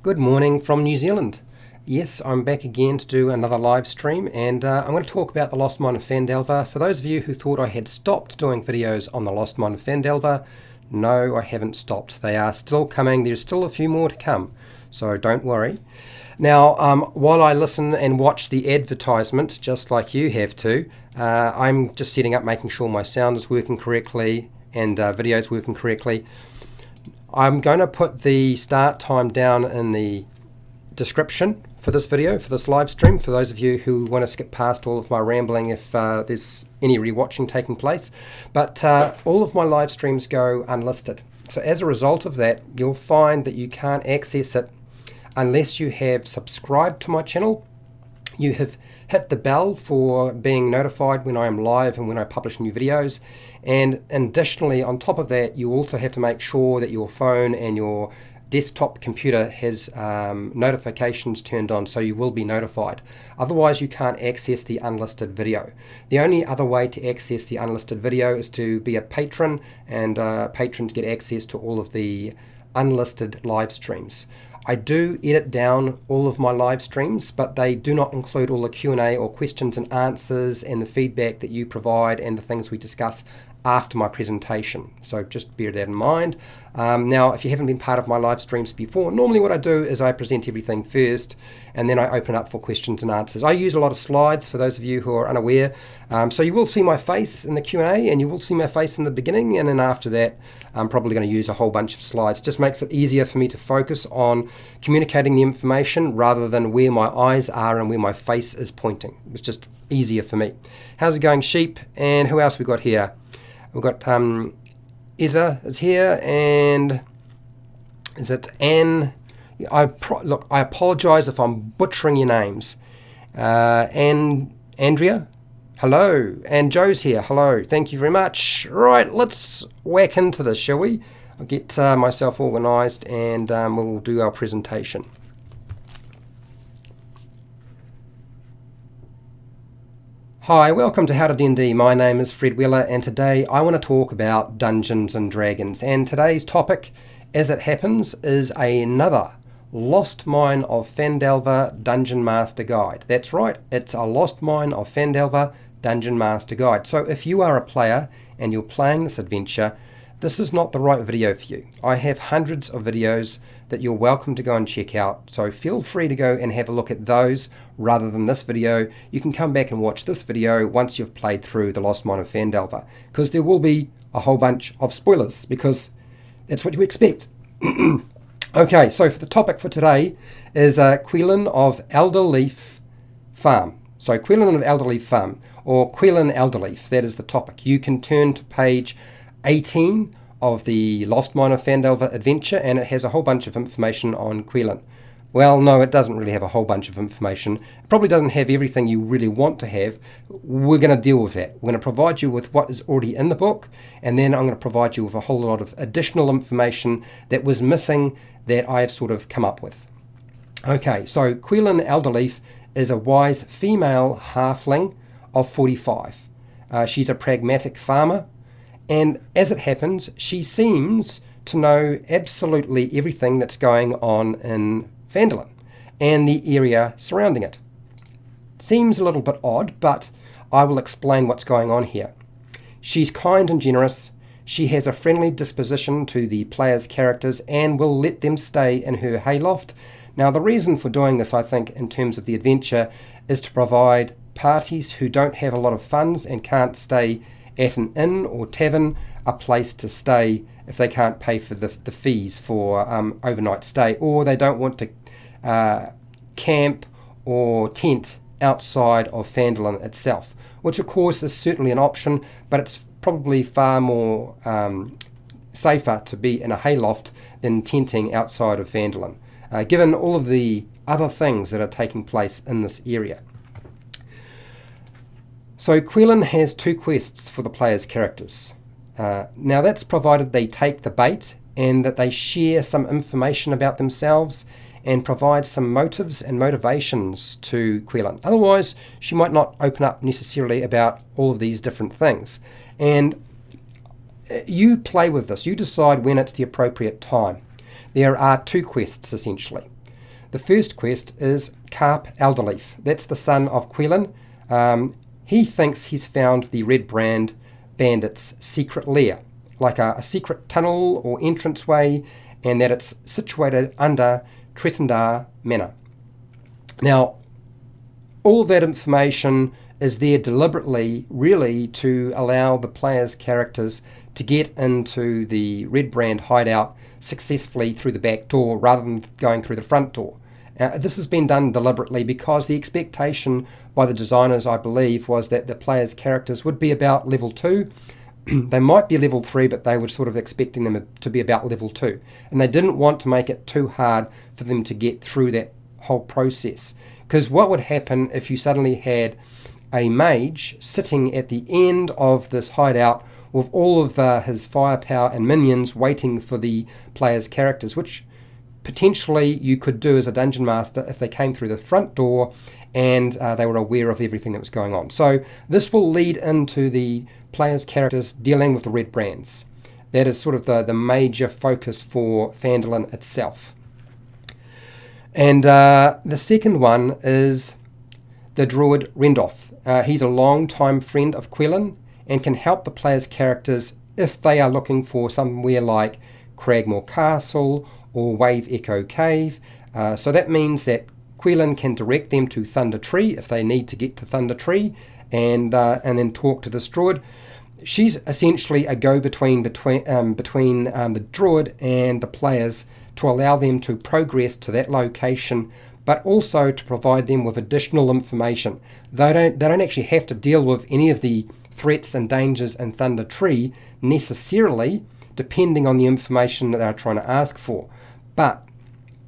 Good morning from New Zealand. Yes, I'm back again to do another live stream, and I'm going to talk about the Lost Mine of Phandelver. For those of you who thought I had stopped doing videos on the Lost Mine of Phandelver, no, I haven't stopped. They are still coming. There's still a few more to come, so don't worry. Now, while I listen and watch the advertisement, just like you have to, I'm just setting up, making sure my sound is working correctly and video is working correctly. I'm going to put the start time down in the description for this video, for this live stream, for those of you who want to skip past all of my rambling if there's any rewatching taking place. But all of my live streams go unlisted. So as a result of that, you'll find that you can't access it unless you have subscribed to my channel. You have hit the bell for being notified when I am live and when I publish new videos. And additionally, on top of that, you also have to make sure that your phone and your desktop computer has notifications turned on, so you will be notified. Otherwise, you can't access the unlisted video. The only other way to access the unlisted video is to be a patron, and patrons get access to all of the unlisted live streams. I do edit down all of my live streams, but they do not include all the Q&A or questions and answers and the feedback that you provide and the things we discuss after my presentation. So just bear that in mind. Now, if you haven't been part of my live streams before, normally what I do is I present everything first and then I open up for questions and answers. I use a lot of slides for those of you who are unaware. So you will see my face in the Q&A and you will see my face in the beginning, and then after that I'm probably going to use a whole bunch of slides. Just makes it easier for me to focus on communicating the information rather than where my eyes are and where my face is pointing. It's just easier for me. How's it going, sheep? And who else we got here? We've got Izza is here, and is it Anne? Look, I apologise if I'm butchering your names. And Andrea, hello, and Joe's here, hello, thank you very much. Right, let's whack into this, shall we? I'll get myself organised and we'll do our presentation. Hi, welcome to HowtoDandD. My name is Fred Weller, and today I want to talk about Dungeons and Dragons. And today's topic, as it happens, is another Lost Mine of Phandelver Dungeon Master Guide. That's right, it's a Lost Mine of Phandelver Dungeon Master Guide. So if you are a player and you're playing this adventure, this is not the right video for you. I have hundreds of videos that you're welcome to go and check out, so feel free to go and have a look at those rather than this video. You can come back and watch this video once you've played through the Lost Mine of Phandelver, because there will be a whole bunch of spoilers, because that's what you expect. Okay, so for the topic for today is Qelline of Alderleaf Farm. So Qelline of Alderleaf Farm, or Qelline Alderleaf, that is the topic. You can turn to page 18 of the Lost Mine of Phandelver adventure, and it has a whole bunch of information on Qelline. Well, no, it doesn't really have a whole bunch of information. It probably doesn't have everything you really want to have. We're going to deal with that. We're going to provide you with what is already in the book, and then I'm going to provide you with a whole lot of additional information that was missing that I have sort of come up with. Okay, so Qelline Alderleaf is a wise female halfling of 45. She's a pragmatic farmer, and as it happens, she seems to know absolutely everything that's going on in Phandelver and the area surrounding it. Seems a little bit odd, but I will explain what's going on here. She's kind and generous. She has a friendly disposition to the players' characters and will let them stay in her hayloft. Now, the reason for doing this, I think, in terms of the adventure, is to provide parties who don't have a lot of funds and can't stay at an inn or tavern a place to stay if they can't pay for the fees for overnight stay, or they don't want to camp or tent outside of Phandelver itself, which of course is certainly an option, but it's probably far more safer to be in a hayloft than tenting outside of Phandelver, given all of the other things that are taking place in this area. So Qelline has two quests for the players' characters. Now that's provided they take the bait and that they share some information about themselves and provide some motives and motivations to Qelline. Otherwise, she might not open up necessarily about all of these different things. And you play with this. You decide when it's the appropriate time. There are two quests, essentially. The first quest is Carp Alderleaf. That's the son of Qelline. He thinks he's found the Red Brand bandits' secret lair, like a secret tunnel or entranceway, and that it's situated under Tresendar Manor. Now, all that information is there deliberately, really, to allow the players' characters to get into the Red Brand hideout successfully through the back door rather than going through the front door. This has been done deliberately because the expectation by the designers, I believe, was that the players' characters would be about level 2. They might be level 3, but they were sort of expecting them to be about level 2. And they didn't want to make it too hard for them to get through that whole process. Because what would happen if you suddenly had a mage sitting at the end of this hideout with all of his firepower and minions waiting for the players' characters, which potentially you could do as a dungeon master if they came through the front door and they were aware of everything that was going on. So this will lead into the players' characters dealing with the Red Brands. That is sort of the major focus for Phandelver itself. And the second one is the druid Rendoth. He's a long-time friend of Qelline and can help the players' characters if they are looking for somewhere like Cragmore Castle or Wave Echo Cave. So that means that Qelline can direct them to Thunder Tree if they need to get to Thunder Tree, and then talk to this druid. She's essentially a go-between between the druid and the players to allow them to progress to that location, but also to provide them with additional information. They don't actually have to deal with any of the threats and dangers in Thunder Tree necessarily, depending on the information that they're trying to ask for. But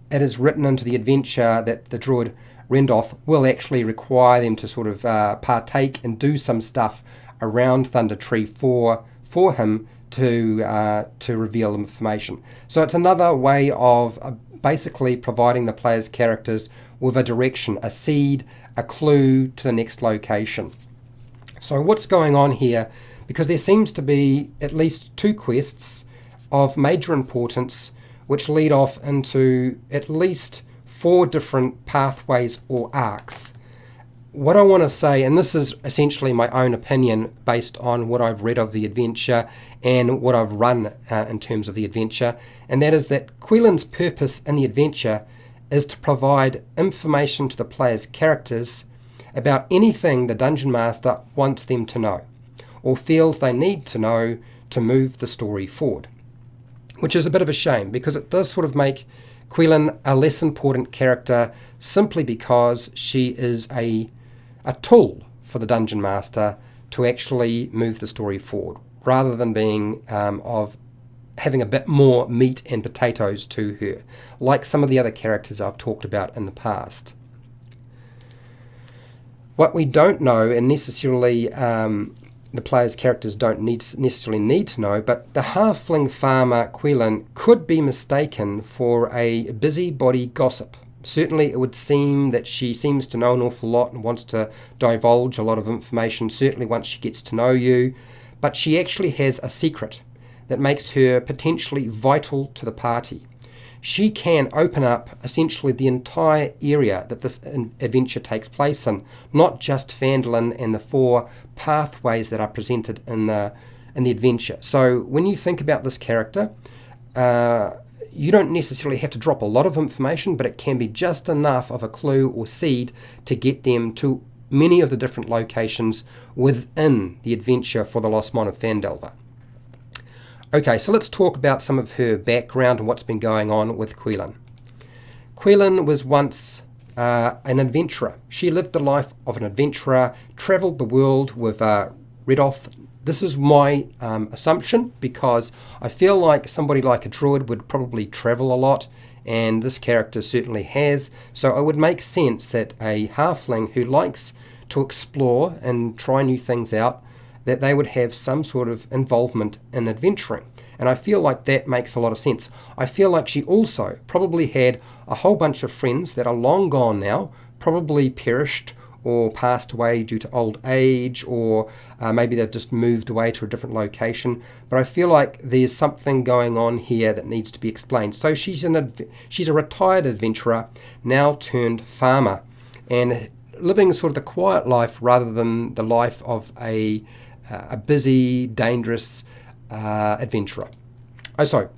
it is written into the adventure that the druid Rendoth will actually require them to sort of partake and do some stuff around Thunder Tree for him to reveal information. So it's another way of basically providing the players' characters with a direction, a seed, a clue to the next location. So what's going on here? Because there seems to be at least 2 quests of major importance which lead off into at least 4 different pathways or arcs. What I want to say, and this is essentially my own opinion based on what I've read of the adventure and what I've run in terms of the adventure, and that is that Quelline's purpose in the adventure is to provide information to the players' characters about anything the Dungeon Master wants them to know, or feels they need to know to move the story forward. Which is a bit of a shame, because it does sort of make Qelline a less important character simply because she is a tool for the Dungeon Master to actually move the story forward, rather than being of having a bit more meat and potatoes to her, like some of the other characters I've talked about in the past. What we don't know, and necessarily the players' characters don't necessarily need to know, but the halfling farmer Qelline could be mistaken for a busybody gossip. Certainly it would seem that she seems to know an awful lot and wants to divulge a lot of information, certainly once she gets to know you, but she actually has a secret that makes her potentially vital to the party. She can open up essentially the entire area that this adventure takes place in, not just Phandelver and the 4 pathways that are presented in the adventure. So when you think about this character, you don't necessarily have to drop a lot of information, but it can be just enough of a clue or seed to get them to many of the different locations within the adventure for the Lost Mine of Phandelver. Okay, so let's talk about some of her background and what's been going on with Qelline. Qelline was once an adventurer. She lived the life of an adventurer, travelled the world with Rendoth. This is my assumption, because I feel like somebody like a druid would probably travel a lot, and this character certainly has. So it would make sense that a halfling who likes to explore and try new things out, that they would have some sort of involvement in adventuring. And I feel like that makes a lot of sense. I feel like she also probably had a whole bunch of friends that are long gone now, probably perished or passed away due to old age, or maybe they've just moved away to a different location. But I feel like there's something going on here that needs to be explained. So she's a retired adventurer, now turned farmer, and living sort of the quiet life rather than the life of a busy, dangerous adventurer. Oh, sorry.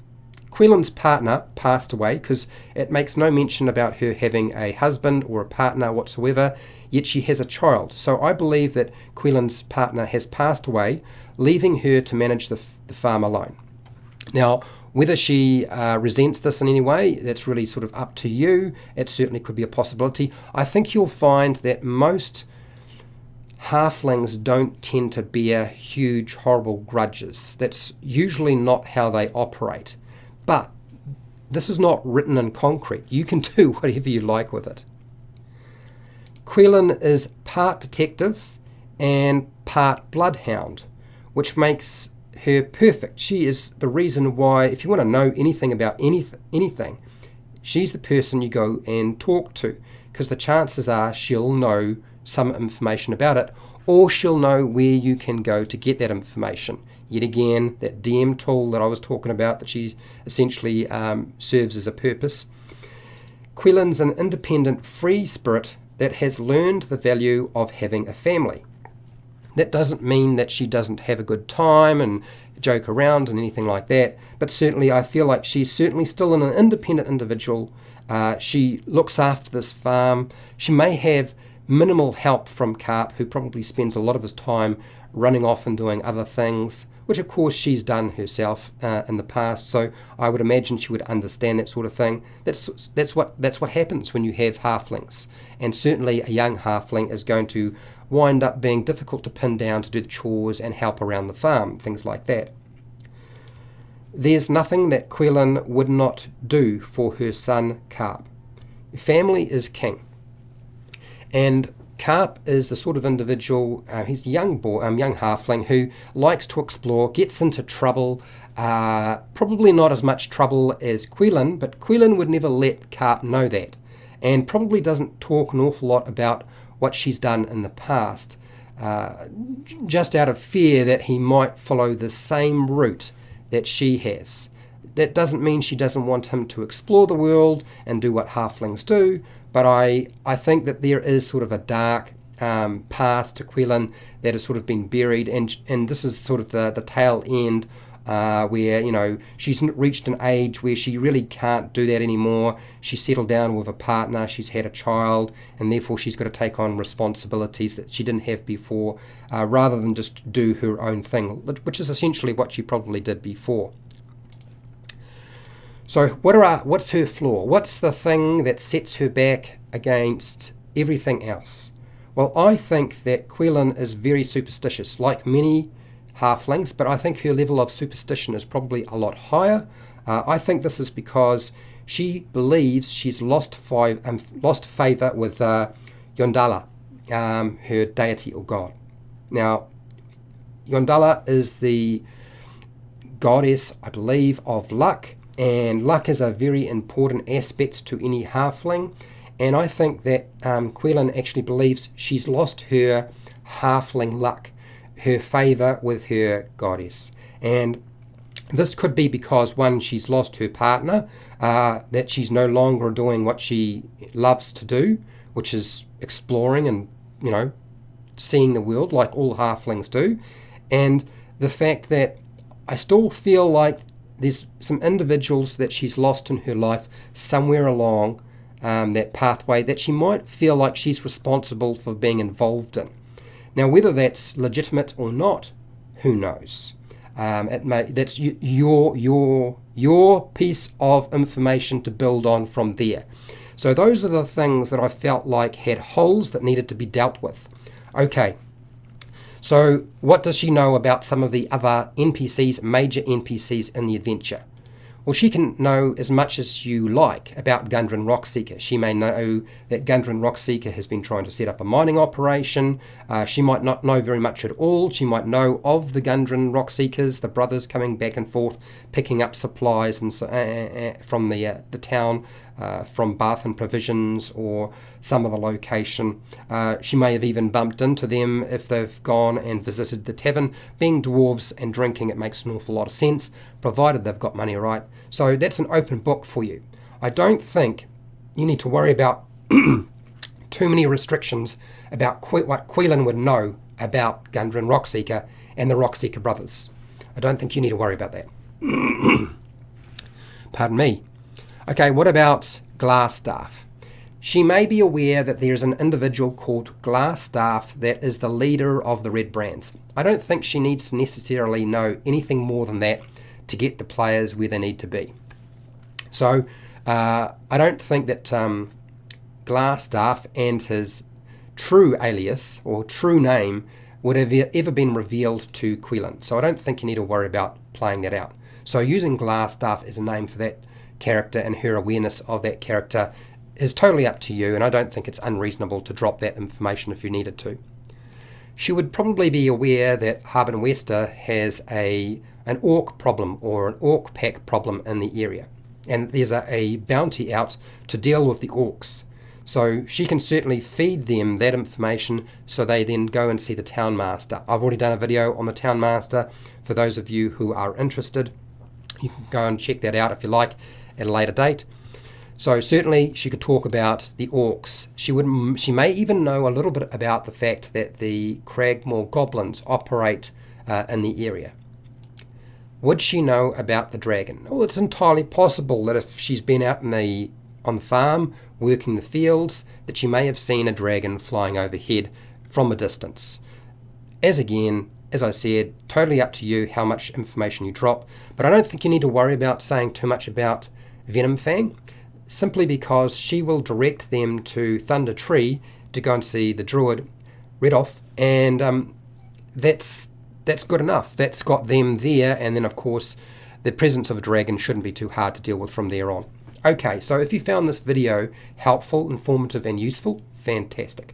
Qelline's partner passed away, because it makes no mention about her having a husband or a partner whatsoever, yet she has a child. So I believe that Qelline's partner has passed away, leaving her to manage the farm alone. Now, whether she resents this in any way, that's really sort of up to you. It certainly could be a possibility. I think you'll find that most halflings don't tend to bear huge, horrible grudges. That's usually not how they operate. But this is not written in concrete. You can do whatever you like with it. Qelline is part detective and part bloodhound, which makes her perfect. She is the reason why, if you want to know anything about anything, she's the person you go and talk to, because the chances are she'll know some information about it, or she'll know where you can go to get that information. Yet again, that DM tool that I was talking about, that she essentially serves as a purpose. Quelline's an independent, free spirit that has learned the value of having a family. That doesn't mean that she doesn't have a good time and joke around and anything like that, but certainly I feel like she's certainly still an independent individual. She looks after this farm. She may have minimal help from Carp, who probably spends a lot of his time running off and doing other things, which of course she's done herself in the past, so I would imagine she would understand that sort of thing. That's what happens when you have halflings, and certainly a young halfling is going to wind up being difficult to pin down to do the chores and help around the farm, things like that. There's nothing that Qelline would not do for her son Carp. Family is king, and Carp is the sort of individual, he's a young halfling who likes to explore, gets into trouble, probably not as much trouble as Qelline, but Qelline would never let Carp know that, and probably doesn't talk an awful lot about what she's done in the past, just out of fear that he might follow the same route that she has. That doesn't mean she doesn't want him to explore the world and do what halflings do, but I think that there is sort of a dark past to Qelline that has sort of been buried, and this is sort of the tail end where, she's reached an age where she really can't do that anymore. She's settled down with a partner, she's had a child, and therefore she's got to take on responsibilities that she didn't have before, rather than just do her own thing, which is essentially what she probably did before. So what's her flaw? What's the thing that sets her back against everything else? Well, I think that Qelline is very superstitious, like many halflings, but I think her level of superstition is probably a lot higher. I think this is because she believes she's lost favour with Yondala, her deity or god. Now, Yondala is the goddess, I believe, of luck, and luck is a very important aspect to any halfling, and I think that Qelline actually believes she's lost her halfling luck, her favour with her goddess. And this could be because, one, she's lost her partner, that she's no longer doing what she loves to do, which is exploring and, seeing the world like all halflings do, and the fact that I still feel like there's some individuals that she's lost in her life somewhere along that pathway that she might feel like she's responsible for being involved in. Now, whether that's legitimate or not, who knows? That's your piece of information to build on from there. So those are the things that I felt like had holes that needed to be dealt with. Okay, so what does she know about some of the other NPCs, major NPCs in the adventure? Well, she can know as much as you like about Gundren Rockseeker. She may know that Gundren Rockseeker has been trying to set up a mining operation. She might not know very much at all. She might know of the Gundren Rockseekers, the brothers coming back and forth, picking up supplies and from the town, from Bath and Provisions or some other location. She may have even bumped into them if they've gone and visited the tavern. Being dwarves and drinking, it makes an awful lot of sense, provided they've got money, right? So that's an open book for you. I don't think you need to worry about too many restrictions about what Qelline would know about Gundren Rockseeker and the Rockseeker brothers. I don't think you need to worry about that. Pardon me. Okay, what about Glassstaff? She may be aware that there is an individual called Glassstaff that is the leader of the Red Brands. I don't think she needs to necessarily know anything more than that to get the players where they need to be. So I don't think that Glassstaff and his true alias or true name would have ever been revealed to Qelline. So I don't think you need to worry about playing that out. So using Glassstaff as a name for that character and her awareness of that character is totally up to you, and I don't think it's unreasonable to drop that information if you needed to. She would probably be aware that Harbin Wester has an orc problem or an orc pack problem in the area, and there's a bounty out to deal with the orcs. So she can certainly feed them that information so they then go and see the town master. I've already done a video on the town master for those of you who are interested. You can go and check that out if you like at a later date. So certainly she could talk about the orcs. She may even know a little bit about the fact that the Cragmore goblins operate in the area. Would she know about the dragon? Well, it's entirely possible that if she's been out on the farm working the fields, that she may have seen a dragon flying overhead from a distance. As I said, totally up to you how much information you drop, but I don't think you need to worry about saying too much about Venomfang, simply because she will direct them to Thunder Tree to go and see the druid Redoff, and that's good enough. That's got them there, and then of course the presence of a dragon shouldn't be too hard to deal with from there on. Okay, so if you found this video helpful, informative and useful, fantastic.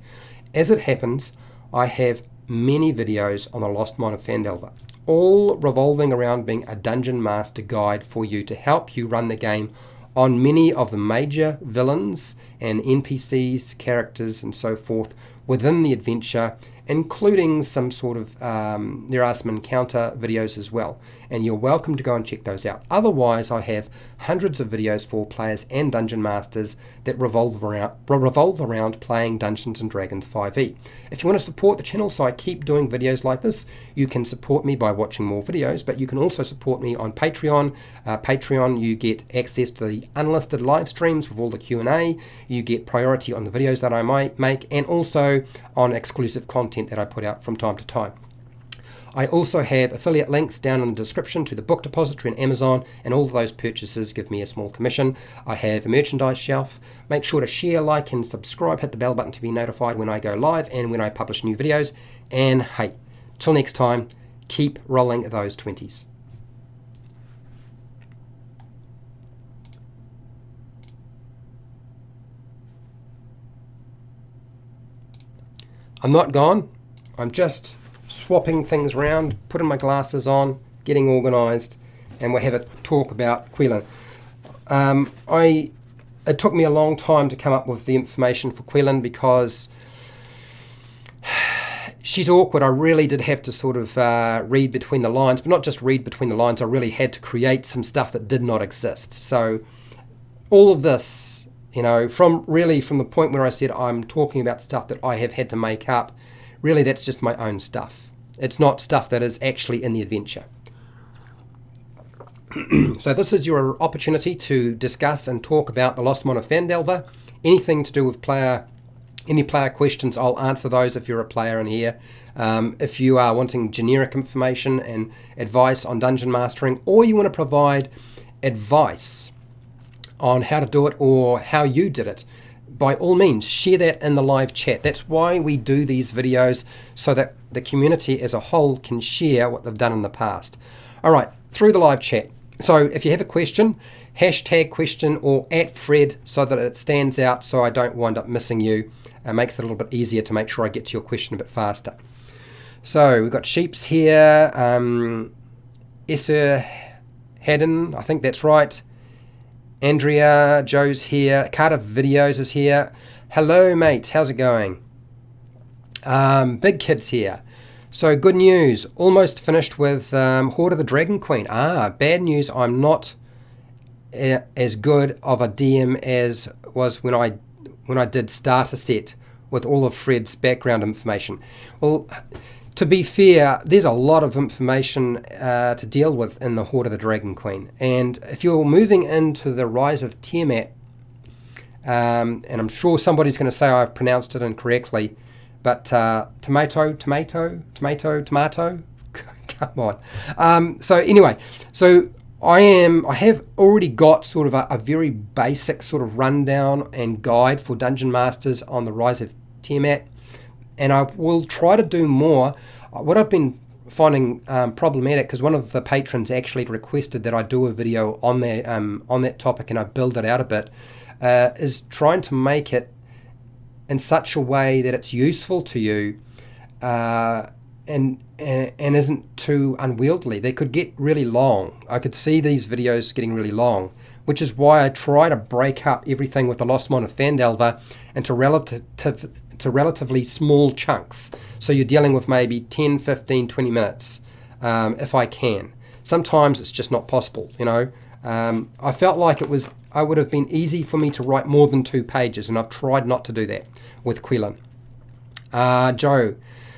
As it happens, I have many videos on the Lost Mine of Phandelver, all revolving around being a dungeon master guide for you to help you run the game on many of the major villains and NPCs, characters and so forth within the adventure, including some sort of, there are some encounter videos as well, and you're welcome to go and check those out. Otherwise, I have hundreds of videos for players and dungeon masters that revolve around playing Dungeons & Dragons 5e. If you want to support the channel so I keep doing videos like this, you can support me by watching more videos, but you can also support me on Patreon. Patreon, you get access to the unlisted live streams with all the Q&A, you get priority on the videos that I might make, and also on exclusive content that I put out from time to time. I also have affiliate links down in the description to the book depository and Amazon, and all of those purchases give me a small commission. I have a merchandise shelf. Make sure to share, like and subscribe, hit the bell button to be notified when I go live and when I publish new videos. And hey, till next time, keep rolling those 20s. I'm not gone. I'm just swapping things around, putting my glasses on, getting organised, and we'll have a talk about Qelline. It took me a long time to come up with the information for Qelline because she's awkward. I really did have to sort of read between the lines, but not just read between the lines, I really had to create some stuff that did not exist. So all of this, you know, from the point where I said I'm talking about stuff that I have had to make up, really that's just my own stuff. It's not stuff that is actually in the adventure. So this is your opportunity to discuss and talk about the Lost Mine of Phandelver. Anything to do with any player questions, I'll answer those if you're a player in here. If you are wanting generic information and advice on dungeon mastering, or you want to provide advice on how to do it or how you did it, by all means, share that in the live chat. That's why we do these videos, so that the community as a whole can share what they've done in the past. All right, through the live chat, So if you have a question, hashtag question or @Fred so that it stands out so I don't wind up missing you. It makes it a little bit easier to make sure I get to your question a bit faster. So we've got Sheeps here, Esser Haddon, I think that's right. Andrea, Joe's here, Carter Videos is here. Hello mate, how's it going? Big Kid's here. So good news, almost finished with Horde of the Dragon Queen. Bad news, I'm not as good of a DM as was when I did starter set with all of Fred's background information. Well, to be fair, there's a lot of information to deal with in the Horde of the Dragon Queen. And if you're moving into the Rise of Tiamat, and I'm sure somebody's going to say I've pronounced it incorrectly, but tomato, come on. So anyway, so I have already got sort of a very basic sort of rundown and guide for Dungeon Masters on the Rise of Tiamat, and I will try to do more. What I've been finding problematic, because one of the patrons actually requested that I do a video on that topic and I build it out a bit, is trying to make it in such a way that it's useful to you and isn't too unwieldy. They could get really long. I could see these videos getting really long, which is why I try to break up everything with the Lost Mine of Phandelver into relatively small chunks. So you're dealing with maybe 10, 15, 20 minutes if I can. Sometimes it's just not possible, you know. I felt like it would have been easy for me to write more than 2 pages, and I've tried not to do that with Qelline. Joe,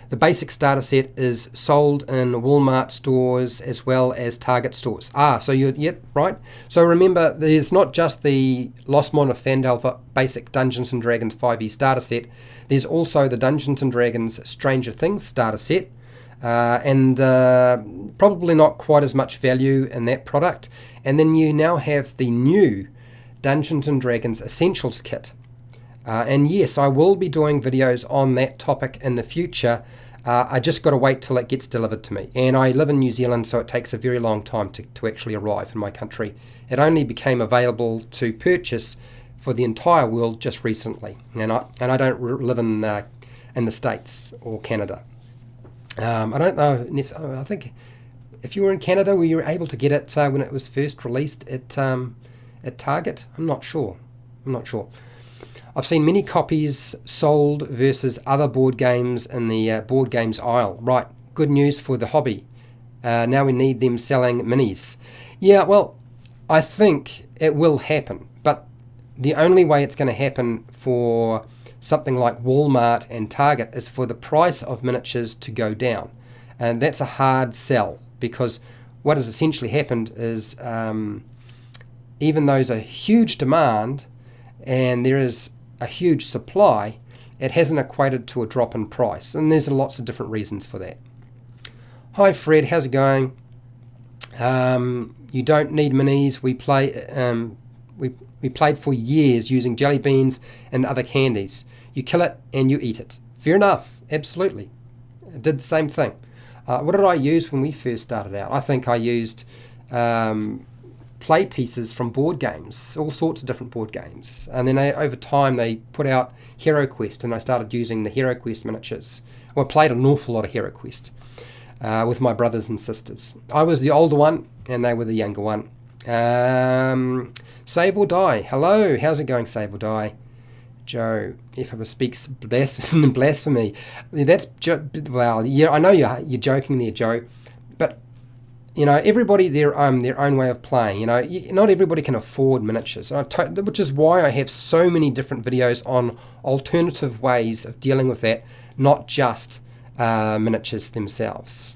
the basic starter set is sold in Walmart stores as well as Target stores. Yep, right. So remember, there's not just the Lost Mine of Phandelver basic Dungeons & Dragons 5e starter set. There's also the Dungeons & Dragons Stranger Things starter set, and probably not quite as much value in that product. And then you now have the new Dungeons & Dragons Essentials kit. And yes, I will be doing videos on that topic in the future. I just got to wait till it gets delivered to me. And I live in New Zealand, so it takes a very long time to actually arrive in my country. It only became available to purchase for the entire world just recently. And I don't live in the States or Canada. I don't know. I think if you were in Canada, were you able to get it when it was first released at Target? I'm not sure. I've seen many copies sold versus other board games in the board games aisle. Right, good news for the hobby. Now we need them selling minis. Yeah, well, I think it will happen, but the only way it's going to happen for something like Walmart and Target is for the price of miniatures to go down. And that's a hard sell, because what has essentially happened is even though there's a huge demand and there is a huge supply, it hasn't equated to a drop in price, and there's lots of different reasons for that. Hi Fred, how's it going? You don't need minis. We played for years using jelly beans and other candies. You kill it and you eat it. Fair enough, absolutely. I did the same thing. What did I use when we first started out? I think I used play pieces from board games, all sorts of different board games. And then over time they put out Hero Quest, and I started using the Hero Quest miniatures. Well, I played an awful lot of Hero Quest with my brothers and sisters. I was the older one and they were the younger one. Save or Die. Hello, how's it going, Save or Die? Joe, if ever speaks blasphemy. That's well, yeah, I know you're joking there, Joe, but you know, everybody their own way of playing. You know, not everybody can afford miniatures, which is why I have so many different videos on alternative ways of dealing with that, not just miniatures themselves.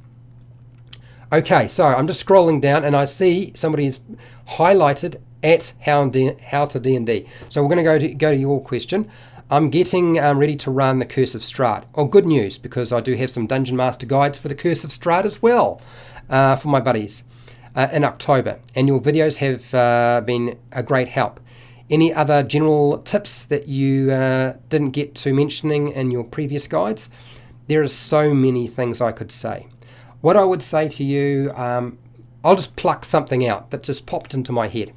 Okay, so I'm just scrolling down and I see somebody's highlighted at HowtoDandD. So we're going to go to your question. I'm getting ready to run the Curse of Strahd. Oh, good news, because I do have some Dungeon Master guides for the Curse of Strahd as well for my buddies in October. And your videos have been a great help. Any other general tips that you didn't get to mentioning in your previous guides? There are so many things I could say. What I would say to you, I'll just pluck something out that just popped into my head.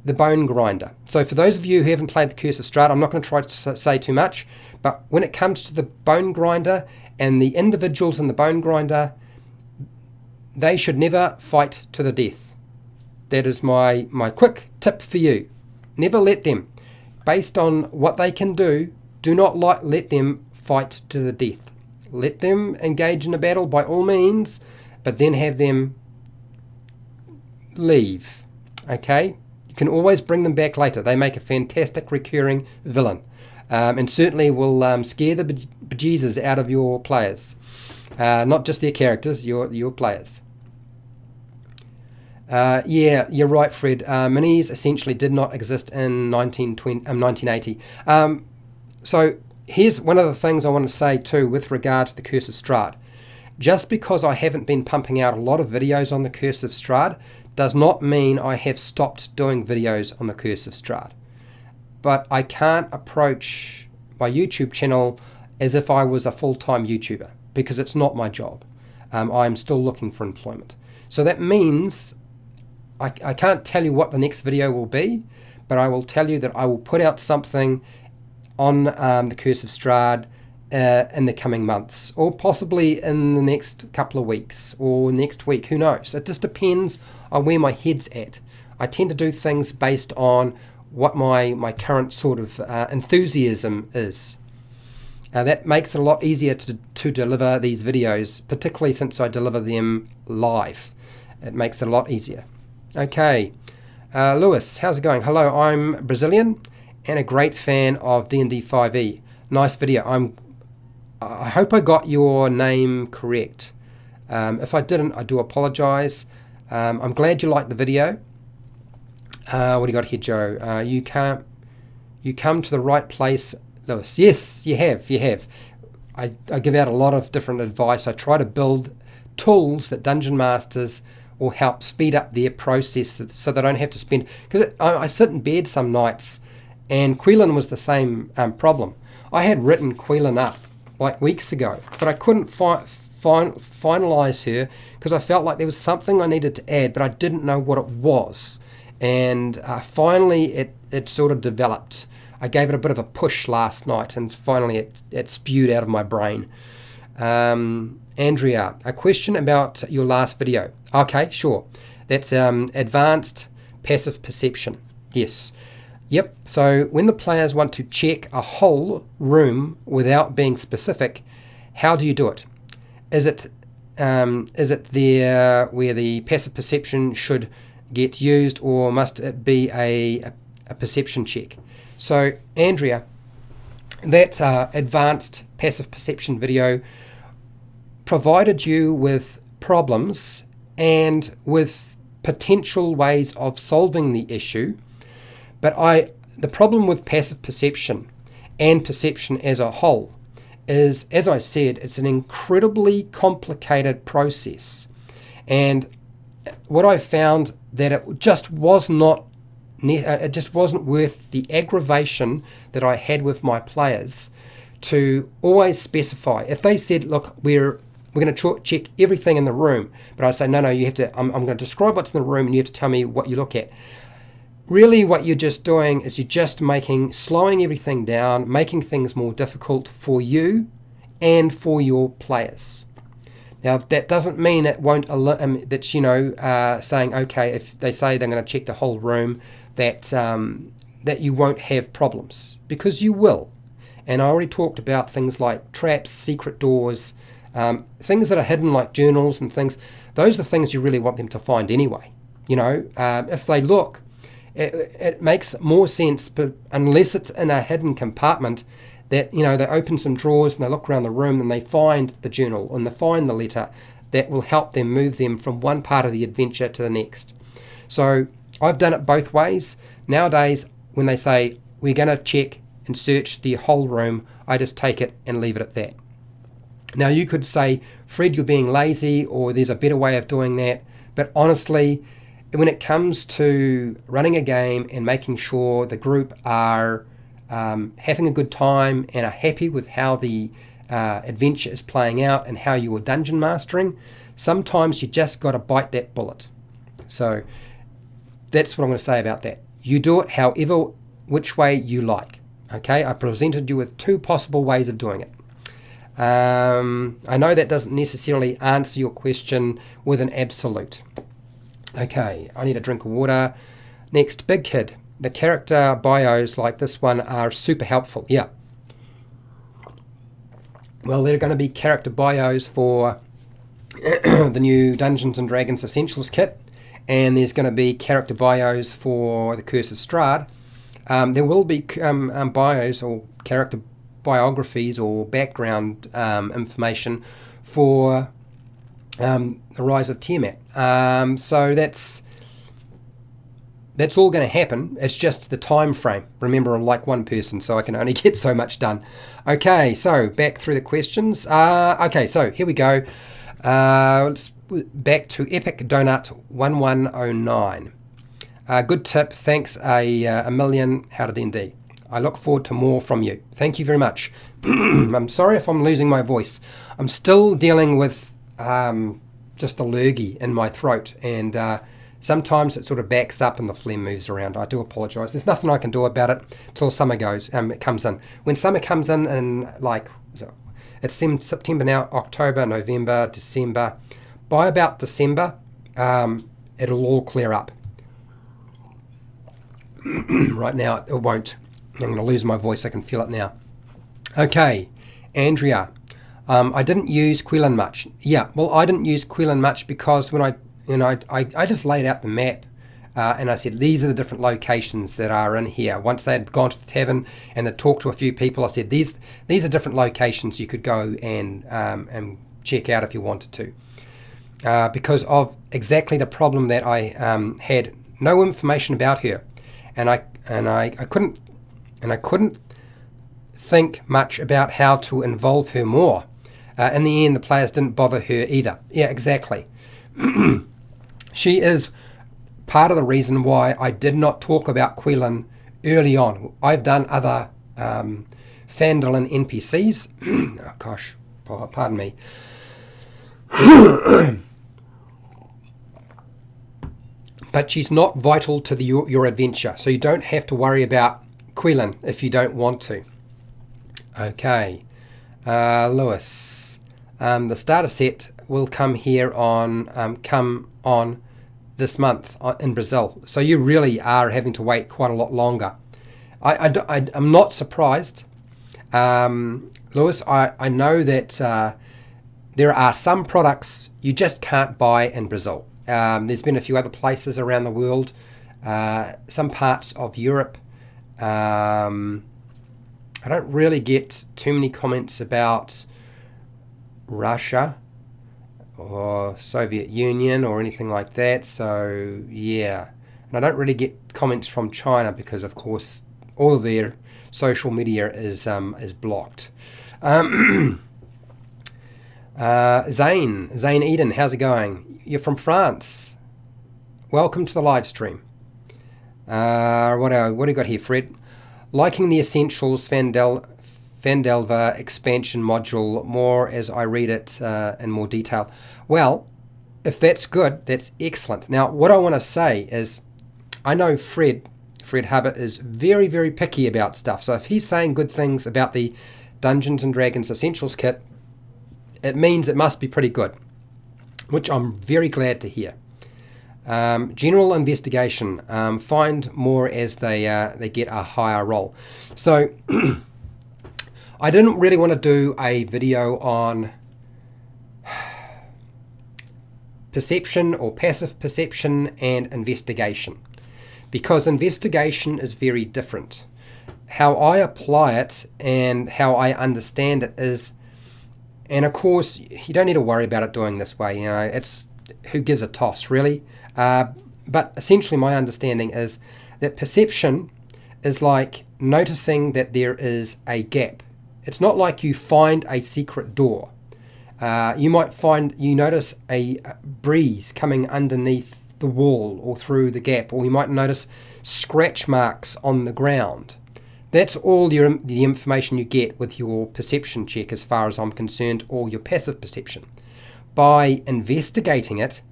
The Bone Grinder. So for those of you who haven't played the Curse of Strahd, I'm not going to try to say too much, but when it comes to the Bone Grinder and the individuals in the Bone Grinder, they should never fight to the death. That is my quick tip for you. Never let them. Based on what they can do not let them fight to the death. Let them engage in a battle by all means, but then have them leave. Okay? You can always bring them back later. They make a fantastic recurring villain, and certainly will scare the bejesus out of your players. Not just their characters, your players. Yeah, you're right, Fred. Minis essentially did not exist in 1980. So here's one of the things I want to say too with regard to the Curse of Strahd. Just because I haven't been pumping out a lot of videos on the Curse of Strahd does not mean I have stopped doing videos on the Curse of Strahd. But I can't approach my YouTube channel as if I was a full-time YouTuber, because it's not my job. I'm still looking for employment. So that means I can't tell you what the next video will be, but I will tell you that I will put out something on the Curse of Strahd in the coming months, or possibly in the next couple of weeks, or next week, who knows. It just depends on where my head's at. I tend to do things based on what my current sort of enthusiasm is. That makes it a lot easier to deliver these videos, particularly since I deliver them live. It makes it a lot easier. Okay, Lewis, how's it going? Hello, I'm Brazilian and a great fan of D&D 5e. Nice video. I hope I got your name correct. If I didn't, I do apologize. I'm glad you liked the video. What do you got here, Joe? You come to the right place, Lewis. Yes, you have. I give out a lot of different advice. I try to build tools that dungeon masters will help speed up their process so they don't have to spend... Because I sit in bed some nights, and Qelline was the same problem. I had written Qelline up like weeks ago, but I couldn't finalize her because I felt like there was something I needed to add, but I didn't know what it was. And finally it sort of developed. I gave it a bit of a push last night, and finally it spewed out of my brain. Andrea, a question about your last video. Okay, sure. That's advanced passive perception. Yes. Yep. So when the players want to check a whole room without being specific, how do you do it? Is it there where the passive perception should get used, or must it be a perception check? So Andrea, that advanced passive perception video provided you with problems and with potential ways of solving the issue. But the problem with passive perception and perception as a whole is, as I said, it's an incredibly complicated process. And what I found that it just wasn't worth the aggravation that I had with my players to always specify. If they said, look, we're going to check everything in the room, but I'd say, no, you have to, I'm going to describe what's in the room and you have to tell me what you look at. Really what you're just doing is you're just slowing everything down, making things more difficult for you and for your players. Now, that doesn't mean it won't, that's, saying, okay, if they say they're going to check the whole room, that you won't have problems, because you will. And I already talked about things like traps, secret doors, things that are hidden like journals and things. Those are the things you really want them to find anyway. If they look, it makes more sense, but unless it's in a hidden compartment, that they open some drawers and they look around the room and they find the journal and they find the letter that will help them move them from one part of the adventure to the next. So I've done it both ways. Nowadays, when they say we're going to check and search the whole room, I just take it and leave it at that. Now you could say, Fred, you're being lazy, or there's a better way of doing that. But honestly, when it comes to running a game and making sure the group are having a good time and are happy with how the adventure is playing out and how you are dungeon mastering, sometimes you just got to bite that bullet. So that's what I'm going to say about that. You do it however, which way you like. Okay, I presented you with 2 possible ways of doing it. I know that doesn't necessarily answer your question with an absolute. Okay, I need a drink of water. Next, Big Kid. The character bios like this one are super helpful. Yeah. Well, there are going to be character bios for the new Dungeons & Dragons Essentials kit, and there's going to be character bios for the Curse of Strahd. There will be bios or character biographies or background information for the Rise of Tiamat. So that's all going to happen. It's just the time frame. Remember, I'm like one person, so I can only get so much done. Okay, so back through the questions. Okay, so here we go. Let's back to Epic Donut 1109. Good tip. Thanks a million, HowtoDandD. I look forward to more from you. Thank you very much. I'm sorry if I'm losing my voice. I'm still dealing with just a lurgy in my throat, and sometimes it sort of backs up and the phlegm moves around. I do apologise. There's nothing I can do about it till summer it comes in. When summer comes in like, it's September now, October, November, December. By about December, it'll all clear up. Right now, it won't. I'm going to lose my voice. I can feel it now. Okay, Andrea. I didn't use Qelline much. Yeah, well, I didn't use Qelline much because when I just laid out the map and I said, these are the different locations that are in here. Once they had gone to the tavern and they talked to a few people, I said, these are different locations you could go and check out if you wanted to. Because of exactly the problem that I had no information about her. And I couldn't think much about how to involve her more. In the end, the players didn't bother her either. Yeah, exactly. She is part of the reason why I did not talk about Qelline early on. I've done other Phandelver NPCs. Oh gosh, pardon me. But she's not vital to your adventure, so you don't have to worry about Qelline if you don't want to. Okay, Lewis. The starter set will come on this month in Brazil, so you really are having to wait quite a lot longer. I'm not surprised, Lewis. I know that there are some products you just can't buy in Brazil. There's been a few other places around the world, some parts of Europe. I don't really get too many comments about Russia or Soviet Union or anything like that. So yeah, and I don't really get comments from China because, of course, all of their social media is blocked. Zane Eden, how's it going? You're from France. Welcome to the live stream. What do you got here, Fred? Liking the Essentials Phandelver expansion module more as I read it in more detail. Well, if that's good, that's excellent. Now, what I want to say is, I know Fred Hubbard is very, very picky about stuff. So if he's saying good things about the Dungeons & Dragons Essentials kit, it means it must be pretty good, which I'm very glad to hear. General investigation. Find more as they get a higher roll. So I didn't really want to do a video on perception or passive perception and investigation, because investigation is very different. How I apply it and how I understand it is, and of course you don't need to worry about it doing this way, it's who gives a toss really, but essentially my understanding is that perception is like noticing that there is a gap. It's not like you find a secret door. You notice a breeze coming underneath the wall or through the gap, or you might notice scratch marks on the ground. That's all the information you get with your perception check as far as I'm concerned, or your passive perception. By investigating it,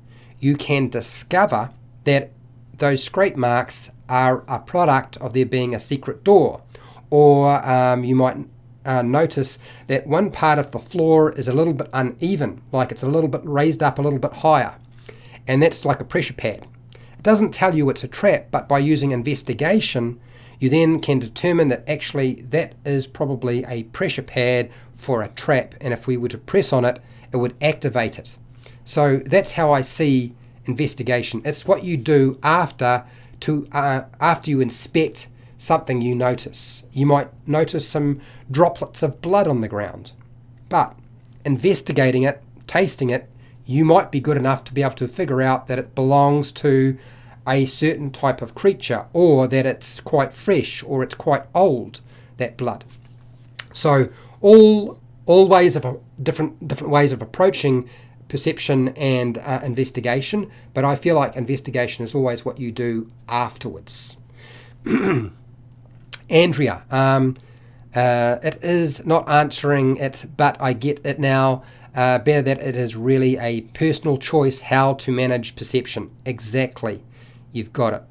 you can discover that those scrape marks are a product of there being a secret door, or you might notice that one part of the floor is a little bit uneven, like it's a little bit raised up a little bit higher, and that's like a pressure pad. It doesn't tell you it's a trap, but by using investigation, you then can determine that actually that is probably a pressure pad for a trap, and if we were to press on it, it would activate it. So that's how I see investigation. It's what you do after you inspect something you notice. You might notice some droplets of blood on the ground, but investigating it, tasting it, you might be good enough to be able to figure out that it belongs to a certain type of creature, or that it's quite fresh, or it's quite old, that blood. So all ways of different ways of approaching perception and investigation, but I feel like investigation is always what you do afterwards. Andrea, it is not answering it, but I get it now better, that it is really a personal choice how to manage perception. Exactly. You've got it.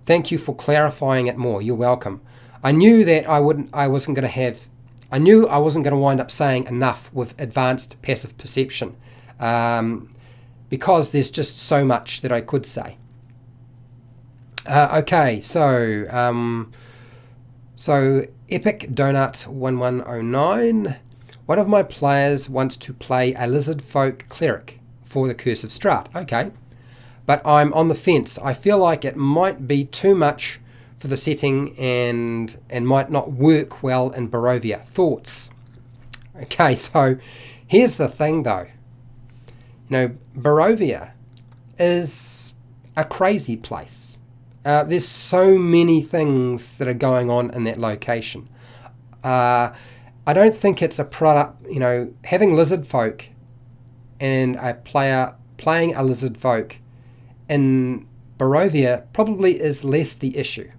Thank you for clarifying it more. You're welcome. I knew that I wasn't going to wind up saying enough with advanced passive perception, because there's just so much that I could say. Okay, so Epic Donut 1109. One of my players wants to play a lizard folk cleric for the Curse of Strahd. Okay, but I'm on the fence. I feel like it might be too much for the setting and might not work well in Barovia. Thoughts? Okay, so here's the thing though. Barovia is a crazy place. There's so many things that are going on in that location. I don't think it's a product, having lizard folk and a player playing a lizard folk in Barovia probably is less the issue.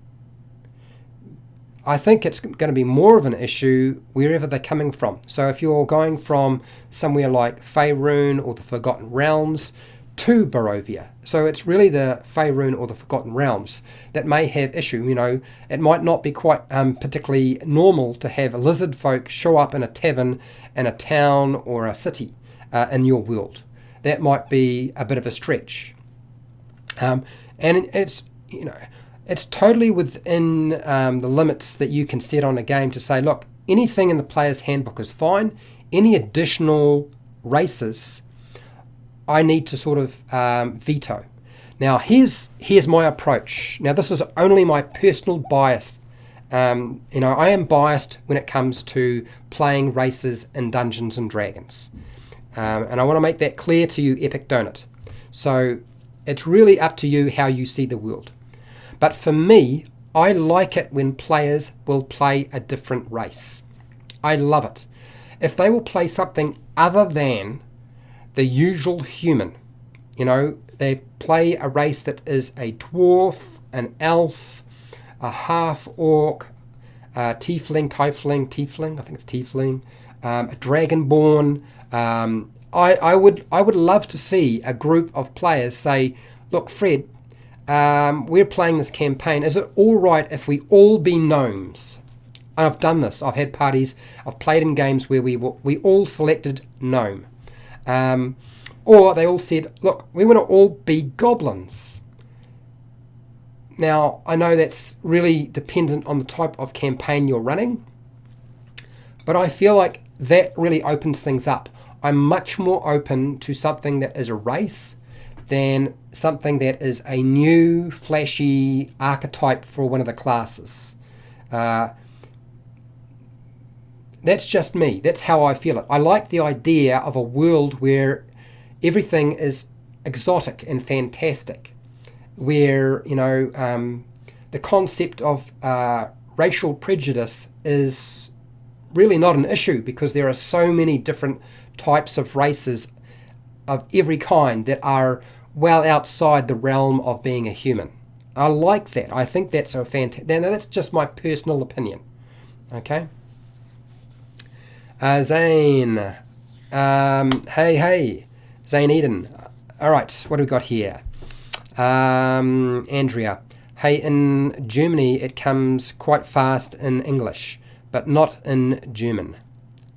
I think it's going to be more of an issue wherever they're coming from. So if you're going from somewhere like Faerun or the Forgotten Realms to Barovia, so it's really the Faerun or the Forgotten Realms that may have issue. It might not be quite particularly normal to have lizard folk show up in a tavern in a town or a city in your world. That might be a bit of a stretch, and it's totally within the limits that you can set on a game to say, look, anything in the player's handbook is fine. Any additional races I need to sort of veto. Now, here's my approach. Now, this is only my personal bias. I am biased when it comes to playing races in Dungeons and Dragons. And I want to make that clear to you, Epic Donut. So it's really up to you how you see the world. But for me, I like it when players will play a different race. I love it. If they will play something other than the usual human, they play a race that is a dwarf, an elf, a half-orc, a tiefling, I think it's tiefling, a dragonborn. I would love to see a group of players say, look, Fred, we're playing this campaign. Is it all right if we all be gnomes? And I've done this. I've had parties. I've played in games where we all selected gnome. Or they all said, look, we want to all be goblins. Now, I know that's really dependent on the type of campaign you're running, but I feel like that really opens things up. I'm much more open to something that is a race than something that is a new, flashy archetype for one of the classes. That's just me. That's how I feel it. I like the idea of a world where everything is exotic and fantastic, where the concept of racial prejudice is really not an issue, because there are so many different types of races of every kind that are well outside the realm of being a human. I like that. I think that's a fantastic. Now, that's just my personal opinion. Okay. Zane. Hey. Zane Eden. All right, what do we got here? Andrea, hey, in Germany it comes quite fast in English, but not in German.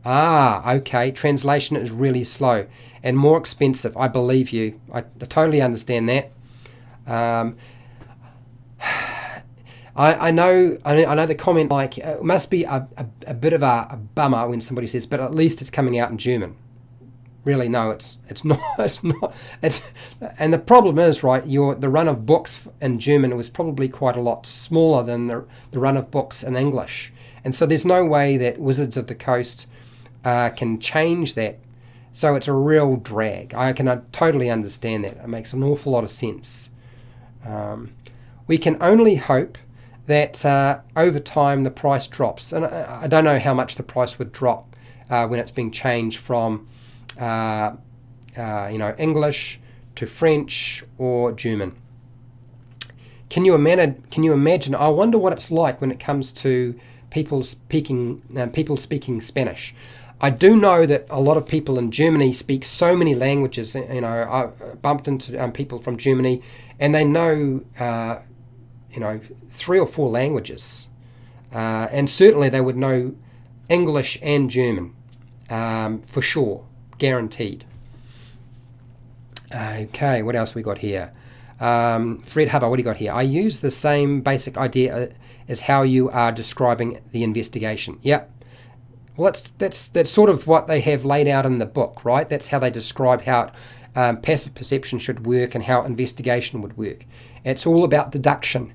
Ah, okay. Translation is really slow and more expensive. I believe you. I totally understand that. I know the comment, like, it must be a bit of a bummer when somebody says, but at least it's coming out in German. Really, no, it's not. It's not. And the problem is, right, the run of books in German was probably quite a lot smaller than the run of books in English. And so there's no way that Wizards of the Coast can change that. So it's a real drag. I can totally understand that. It makes an awful lot of sense. We can only hope that over time the price drops. And I don't know how much the price would drop when it's being changed from English to French or German. Can you imagine? I wonder what it's like when it comes to people speaking Spanish. I do know that a lot of people in Germany speak so many languages. I bumped into people from Germany, and they know 3 or 4 languages, and certainly they would know English and German for sure, guaranteed. Okay, what else we got here? Fred Hubber, what do you got here? I use the same basic idea as how you are describing the investigation. Yep. Well, that's sort of what they have laid out in the book, right? That's how they describe how passive perception should work and how investigation would work. It's all about deduction.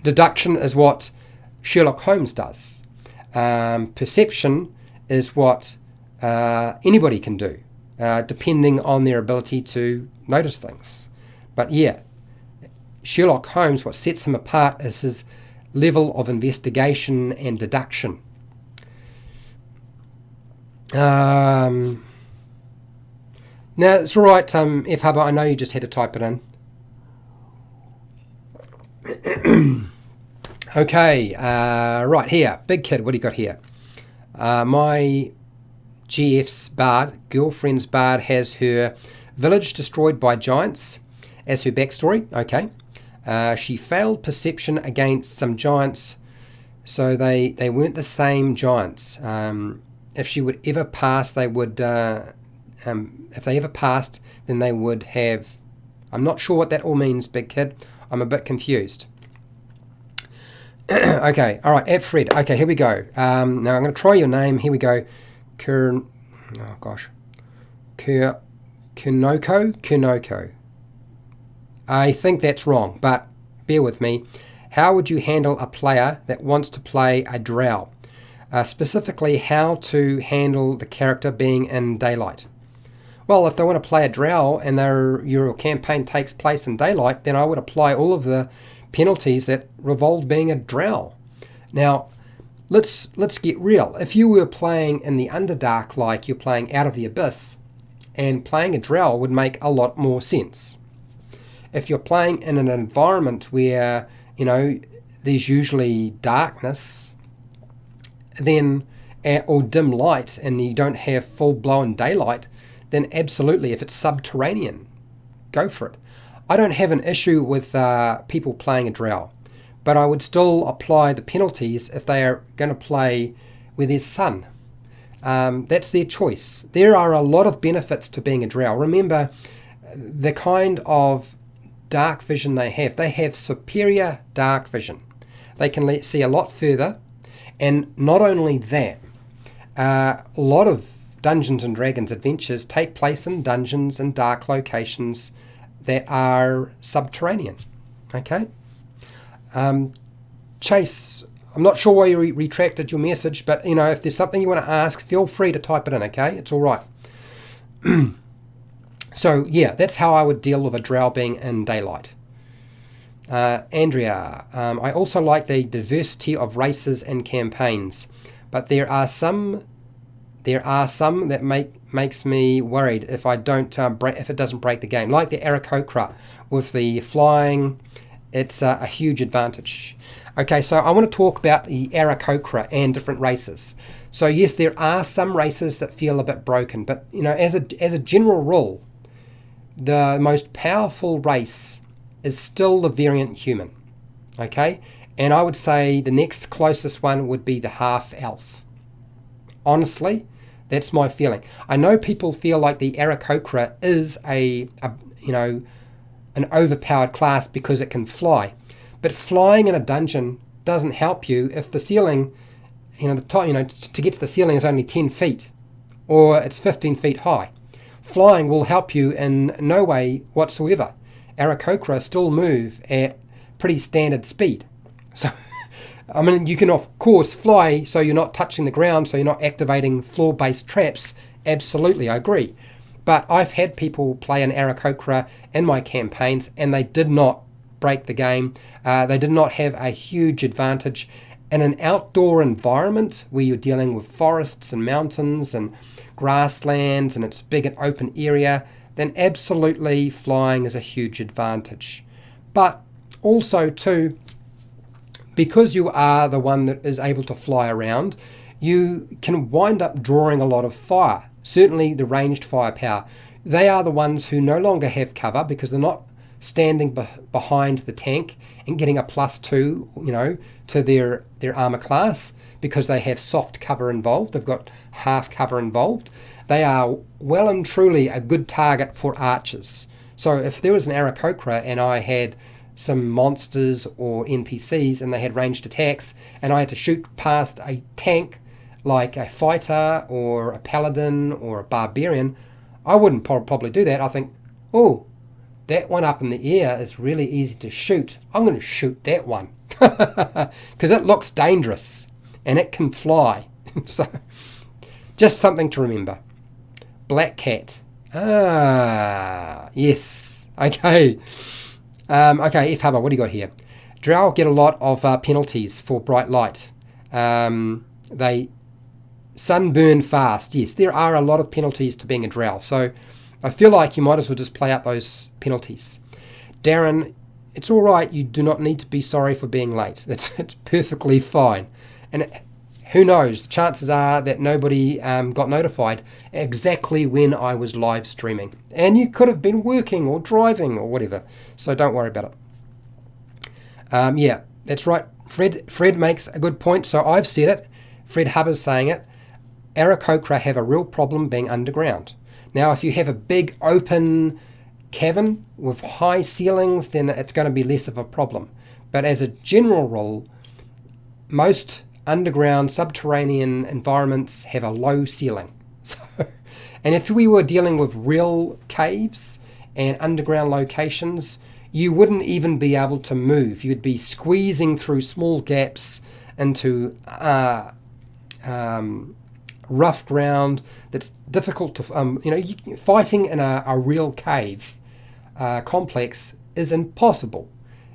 Deduction is what Sherlock Holmes does. Perception is what anybody can do, depending on their ability to notice things. But yeah, Sherlock Holmes, what sets him apart is his level of investigation and deduction. Now, it's all right, F. Hubber, I know you just had to type it in. Okay, right here, Big Kid, what do you got here? My GF's bard, girlfriend's bard, has her village destroyed by giants as her backstory. Okay. She failed perception against some giants, so they weren't the same giants. If she would ever pass, they would. If they ever passed, then they would have. I'm not sure what that all means, Big Kid. I'm a bit confused. Okay, all right, at Fred. Okay, here we go. Now I'm going to try your name. Here we go. Kunoko. I think that's wrong, but bear with me. How would you handle a player that wants to play a drow? Specifically, how to handle the character being in daylight. Well, if they want to play a drow and your campaign takes place in daylight, then I would apply all of the penalties that revolve being a drow. Now, let's get real. If you were playing in the Underdark like you're playing Out of the Abyss, and playing a drow would make a lot more sense. If you're playing in an environment where, there's usually darkness, then or dim light, and you don't have full-blown daylight, then absolutely, if it's subterranean, go for it. I don't have an issue with people playing a drow, but I would still apply the penalties if they are going to play where there's sun. That's their choice. There are a lot of benefits to being a drow. Remember, the kind of dark vision they have superior dark vision. They can see a lot further, and not only that, a lot of Dungeons and Dragons adventures take place in dungeons and dark locations that are subterranean. Okay? Chase, I'm not sure why you retracted your message, but if there's something you want to ask, feel free to type it in, okay? It's all right. So, yeah, that's how I would deal with a drow being in daylight. Andrea, I also like the diversity of races and campaigns, but there are some that makes me worried if I don't if it doesn't break the game. Like the Aarakocra with the flying, it's a huge advantage. Okay, so I want to talk about the Aarakocra and different races. So yes, there are some races that feel a bit broken, but as a general rule, the most powerful race is still the variant human, okay? And I would say the next closest one would be the half-elf. Honestly, that's my feeling. I know people feel like the Aarakocra is an overpowered class because it can fly, but flying in a dungeon doesn't help you if the ceiling, to get to the ceiling is only 10 feet, or it's 15 feet high. Flying will help you in no way whatsoever. Aarakocra still move at pretty standard speed. So, I mean, you can of course fly so you're not touching the ground, so you're not activating floor-based traps. Absolutely, I agree. But I've had people play an Aarakocra in my campaigns and they did not break the game. They did not have a huge advantage. In an outdoor environment where you're dealing with forests and mountains and grasslands and it's a big and open area, then absolutely flying is a huge advantage. But also too, because you are the one that is able to fly around, you can wind up drawing a lot of fire. Certainly the ranged firepower. They are the ones who no longer have cover because they're not standing behind the tank and getting a +2, to their armor class because they have soft cover involved. They've got half cover involved. They are well and truly a good target for archers. So if there was an Aarakocra and I had some monsters or NPCs and they had ranged attacks and I had to shoot past a tank like a fighter or a paladin or a barbarian, I wouldn't probably do that. I think, oh, that one up in the air is really easy to shoot. I'm going to shoot that one because it looks dangerous and it can fly. So just something to remember. Black cat. Yes. Okay. Okay, F. Hubber, what do you got here? Drow get a lot of penalties for bright light. They sunburn fast. Yes, there are a lot of penalties to being a drow. So I feel like you might as well just play up those penalties. Darren, it's all right. You do not need to be sorry for being late. It's perfectly fine. And who knows? Chances are that nobody got notified exactly when I was live streaming. And you could have been working or driving or whatever. So don't worry about it. Yeah, that's right. Fred makes a good point. So I've said it. Fred Hubber's saying it. Aarakocra have a real problem being underground. Now, if you have a big open cavern with high ceilings, then it's going to be less of a problem. But as a general rule, most underground subterranean environments have a low ceiling. So, and if we were dealing with real caves and underground locations, you wouldn't even be able to move. You'd be squeezing through small gaps into rough ground that's difficult to, fighting in a real cave complex is impossible.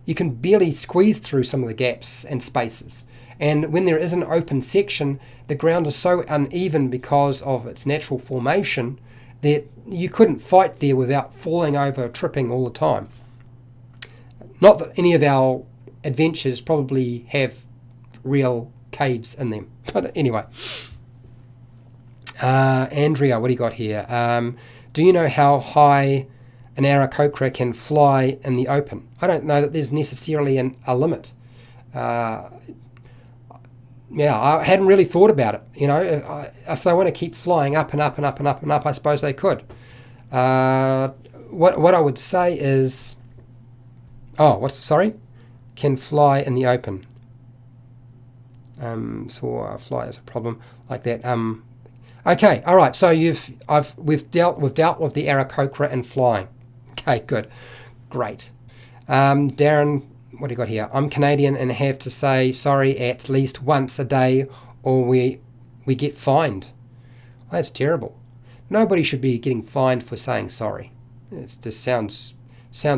You can barely squeeze through some of the gaps and spaces. And when there is an open section, the ground is so uneven because of its natural formation that you couldn't fight there without falling over, tripping all the time. Not that any of our adventures probably have real caves in them. But anyway. Andrea, what do you got here? Do you know how high an Aarakocra can fly in the open? I don't know that there's necessarily a limit. Yeah, I hadn't really thought about it. If they want to keep flying up and up and up and up and up, I suppose they could. What I would say is, can fly in the open. So fly is a problem like that. Okay, all right. So we've dealt with the Aarakocra and flying. Okay, good, great. Darren, what do you got here? I'm Canadian and have to say sorry at least once a day, or we get fined. That's terrible. Nobody should be getting fined for saying sorry. It just sounds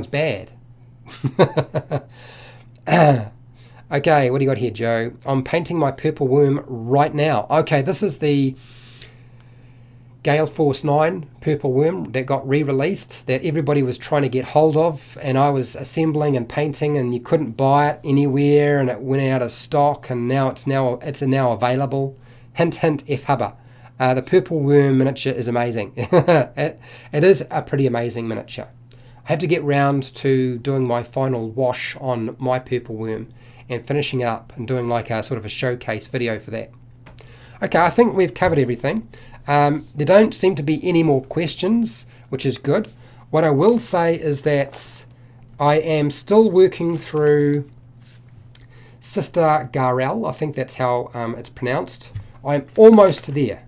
bad. Okay, what do you got here, Joe? I'm painting my purple worm right now. Okay, this is the Gale Force 9 purple worm that got re-released that everybody was trying to get hold of, and I was assembling and painting, and you couldn't buy it anywhere, and it went out of stock, and now it's now available. Hint, hint, F Hubber. The purple worm miniature is amazing. It is a pretty amazing miniature. I have to get round to doing my final wash on my purple worm and finishing it up and doing like a sort of a showcase video for that. Okay, I think we've covered everything. There don't seem to be any more questions, which is good. What I will say is that I am still working through Sister Garel. I think that's how it's pronounced. I'm almost there.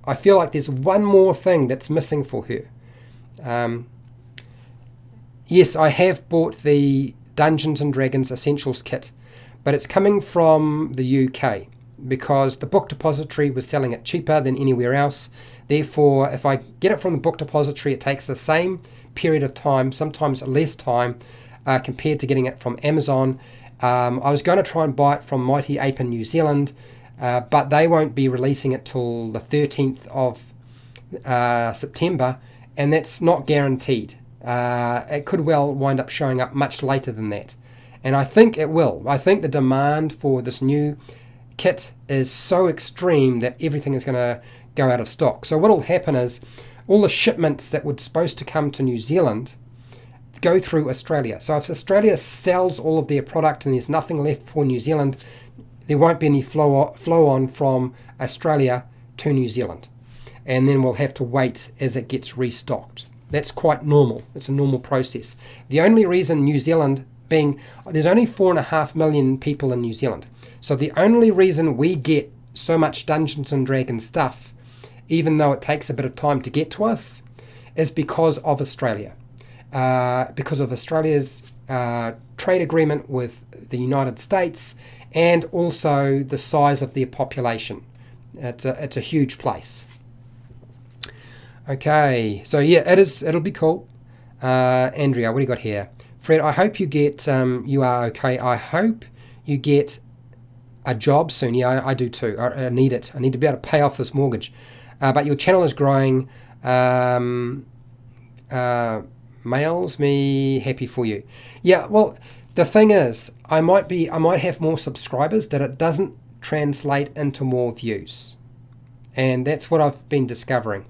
I feel like there's one more thing that's missing for her. Yes, I have bought the Dungeons and Dragons Essentials kit, but it's coming from the UK because the book depository was selling it cheaper than anywhere else. Therefore, if I get it from the book depository, it takes the same period of time, sometimes less time, compared to getting it from Amazon. I was going to try and buy it from Mighty Ape in New Zealand, but they won't be releasing it till the 13th of September, and that's not guaranteed. It could well wind up showing up much later than that. And I think it will. I think the demand for this new kit is so extreme that everything is going to go out of stock. So what will happen is all the shipments that were supposed to come to New Zealand go through Australia. So if Australia sells all of their product and there's nothing left for New Zealand, there won't be any flow on from Australia to New Zealand. And then we'll have to wait as it gets restocked. That's quite normal. It's a normal process. The only reason New Zealand there's only 4.5 million people in New Zealand. So the only reason we get so much Dungeons and Dragons stuff, even though it takes a bit of time to get to us, is because of Australia. Because of Australia's trade agreement with the United States, and also the size of their population. It's a huge place. Okay, so yeah, it'll be cool. Andrea, what do you got here? Fred, I hope you get, you are okay. I hope you get a job soon. Yeah, I do too. I need it. I need to be able to pay off this mortgage. But your channel is growing. Mails me happy for you. Yeah, well, the thing is, I might have more subscribers, that it doesn't translate into more views. And that's what I've been discovering.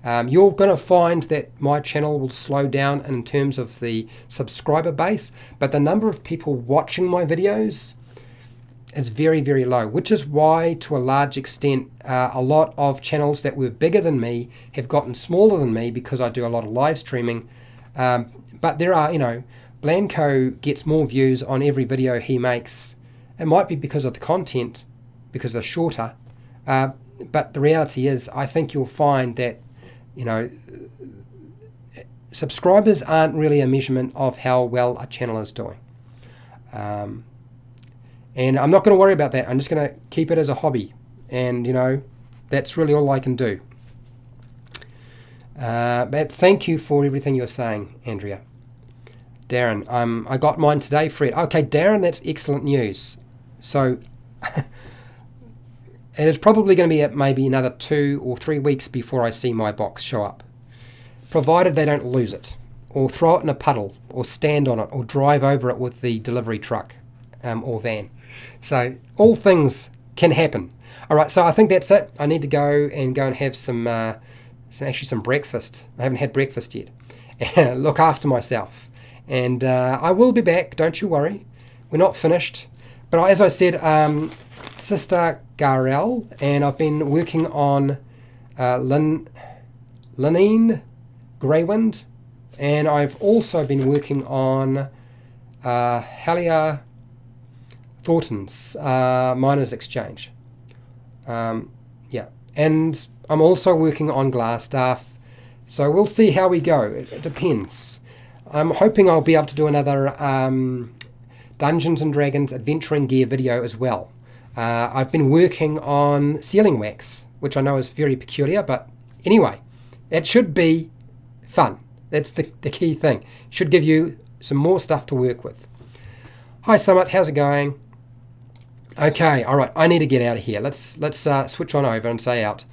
You're going to find that my channel will slow down in terms of the subscriber base, but the number of people watching my videos is very, very low, which is why, to a large extent, a lot of channels that were bigger than me have gotten smaller than me because I do a lot of live streaming. But there are, Blanco gets more views on every video he makes. It might be because of the content, because they're shorter, but the reality is, I think you'll find that subscribers aren't really a measurement of how well a channel is doing. And I'm not going to worry about that. I'm just going to keep it as a hobby. And, that's really all I can do. But thank you for everything you're saying, Andrea. Darren, I got mine today, Fred. Okay, Darren, that's excellent news. So it is probably going to be maybe another 2 or 3 weeks before I see my box show up, provided they don't lose it, or throw it in a puddle, or stand on it, or drive over it with the delivery truck or van. So all things can happen. All right, so I think that's it. I need to go and have some breakfast. I haven't had breakfast yet. Look after myself. And I will be back, don't you worry. We're not finished. But as I said, Sister Garel, and I've been working on Linene Greywind, and I've also been working on Halia Thornton's Miners Exchange. Yeah, and I'm also working on Glassstaff, so we'll see how we go. It depends. I'm hoping I'll be able to do another Dungeons and Dragons adventuring gear video as well. I've been working on sealing wax, which I know is very peculiar, but anyway, it should be fun. That's the key thing. It should give you some more stuff to work with. Hi Summit, how's it going? Okay, all right, I need to get out of here. Let's switch on over and say out.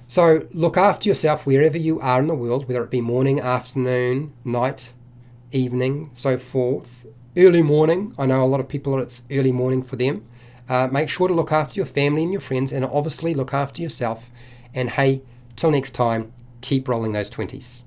So look after yourself wherever you are in the world, whether it be morning, afternoon, night, evening, so forth. Early morning, I know a lot of people, it's early morning for them. Make sure to look after your family and your friends, and obviously look after yourself. And hey, till next time, keep rolling those 20s.